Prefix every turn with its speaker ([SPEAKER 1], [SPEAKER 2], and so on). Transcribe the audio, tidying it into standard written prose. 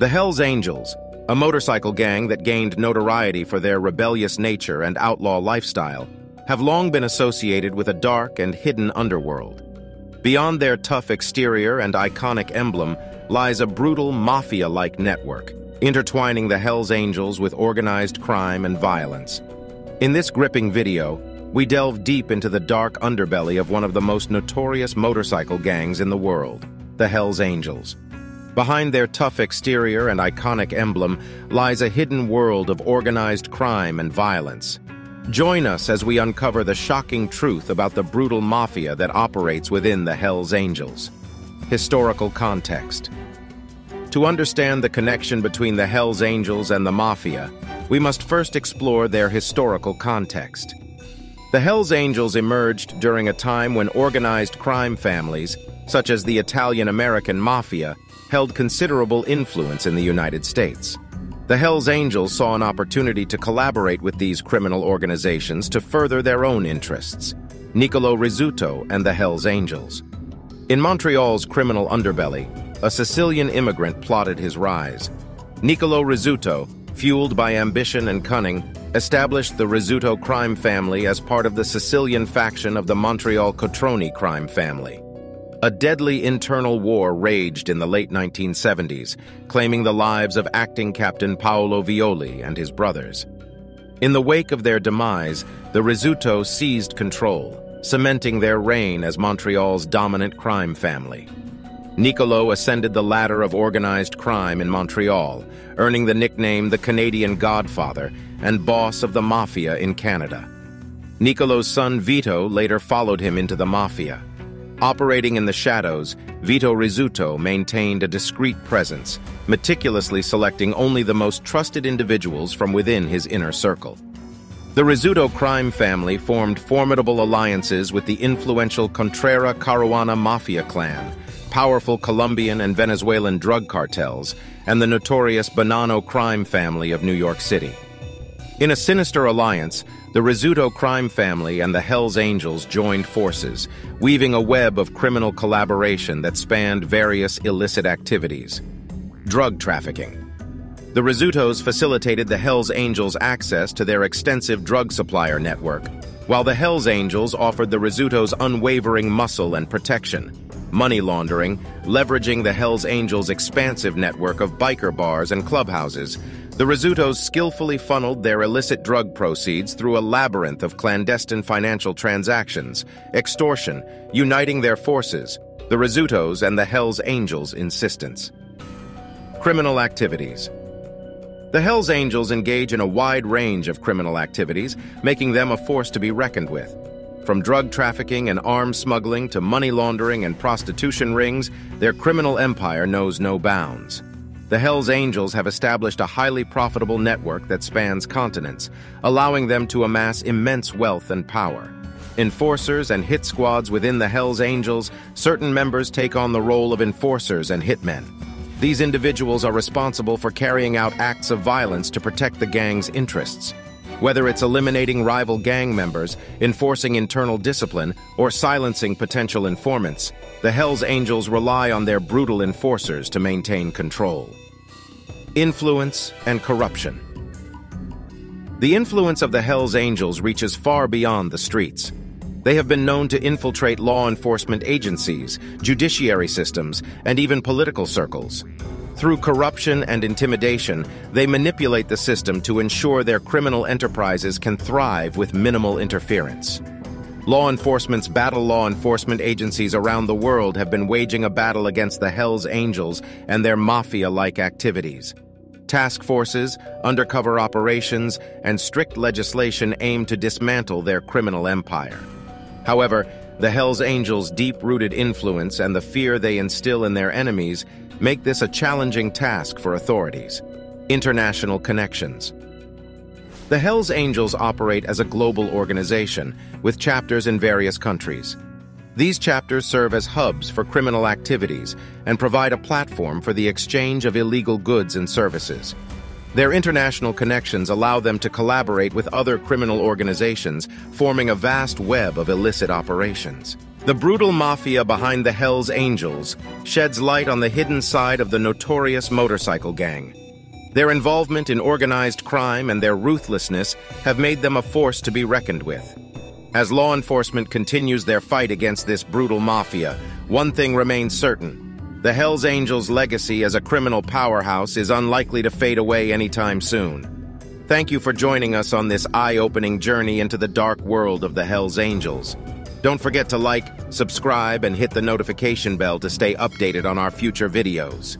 [SPEAKER 1] The Hells Angels, a motorcycle gang that gained notoriety for their rebellious nature and outlaw lifestyle, have long been associated with a dark and hidden underworld. Beyond their tough exterior and iconic emblem lies a brutal mafia-like network, intertwining the Hells Angels with organized crime and violence. In this gripping video, we delve deep into the dark underbelly of one of the most notorious motorcycle gangs in the world, the Hells Angels. Behind their tough exterior and iconic emblem lies a hidden world of organized crime and violence. Join us as we uncover the shocking truth about the brutal mafia that operates within the Hells Angels. Historical context. To understand the connection between the Hells Angels and the mafia, we must first explore their historical context. The Hells Angels emerged during a time when organized crime families, such as the Italian-American Mafia, held considerable influence in the United States. The Hells Angels saw an opportunity to collaborate with these criminal organizations to further their own interests. Niccolo Rizzuto and the Hells Angels. In Montreal's criminal underbelly, a Sicilian immigrant plotted his rise. Niccolo Rizzuto, fueled by ambition and cunning, established the Rizzuto crime family as part of the Sicilian faction of the Montreal Cotroni crime family. A deadly internal war raged in the late 1970s, claiming the lives of acting captain Paolo Violi and his brothers. In the wake of their demise, the Rizzuto seized control, cementing their reign as Montreal's dominant crime family. Niccolo ascended the ladder of organized crime in Montreal, earning the nickname the Canadian Godfather and boss of the Mafia in Canada. Niccolo's son Vito later followed him into the Mafia. Operating in the shadows, Vito Rizzuto maintained a discreet presence, meticulously selecting only the most trusted individuals from within his inner circle. The Rizzuto crime family formed formidable alliances with the influential Contrera Caruana Mafia clan, powerful Colombian and Venezuelan drug cartels, and the notorious Bonanno crime family of New York City. In a sinister alliance, the Rizzuto crime family and the Hells Angels joined forces, weaving a web of criminal collaboration that spanned various illicit activities. Drug trafficking. The Rizzutos facilitated the Hells Angels access to their extensive drug supplier network, while the Hells Angels offered the Rizzutos unwavering muscle and protection. Money laundering, leveraging the Hells Angels' expansive network of biker bars and clubhouses. The Rizzutos skillfully funneled their illicit drug proceeds through a labyrinth of clandestine financial transactions, extortion, uniting their forces, the Rizzutos and the Hells Angels' insistence. Criminal activities. The Hells Angels engage in a wide range of criminal activities, making them a force to be reckoned with. From drug trafficking and arms smuggling to money laundering and prostitution rings, their criminal empire knows no bounds. The Hells Angels have established a highly profitable network that spans continents, allowing them to amass immense wealth and power. Enforcers and hit squads within the Hells Angels, certain members take on the role of enforcers and hitmen. These individuals are responsible for carrying out acts of violence to protect the gang's interests. Whether it's eliminating rival gang members, enforcing internal discipline, or silencing potential informants, the Hells Angels rely on their brutal enforcers to maintain control. Influence and corruption. The influence of the Hells Angels reaches far beyond the streets. They have been known to infiltrate law enforcement agencies, judiciary systems, and even political circles. Through corruption and intimidation, they manipulate the system to ensure their criminal enterprises can thrive with minimal interference. Law enforcement's battle law enforcement agencies around the world have been waging a battle against the Hells Angels and their mafia-like activities. Task forces, undercover operations, and strict legislation aim to dismantle their criminal empire. However, the Hells Angels' deep-rooted influence and the fear they instill in their enemies make this a challenging task for authorities. International connections. The Hells Angels operate as a global organization, with chapters in various countries. These chapters serve as hubs for criminal activities and provide a platform for the exchange of illegal goods and services. Their international connections allow them to collaborate with other criminal organizations, forming a vast web of illicit operations. The brutal mafia behind the Hells Angels sheds light on the hidden side of the notorious motorcycle gang. Their involvement in organized crime and their ruthlessness have made them a force to be reckoned with. As law enforcement continues their fight against this brutal mafia, one thing remains certain. The Hells Angels' legacy as a criminal powerhouse is unlikely to fade away anytime soon. Thank you for joining us on this eye-opening journey into the dark world of the Hells Angels. Don't forget to like, subscribe, and hit the notification bell to stay updated on our future videos.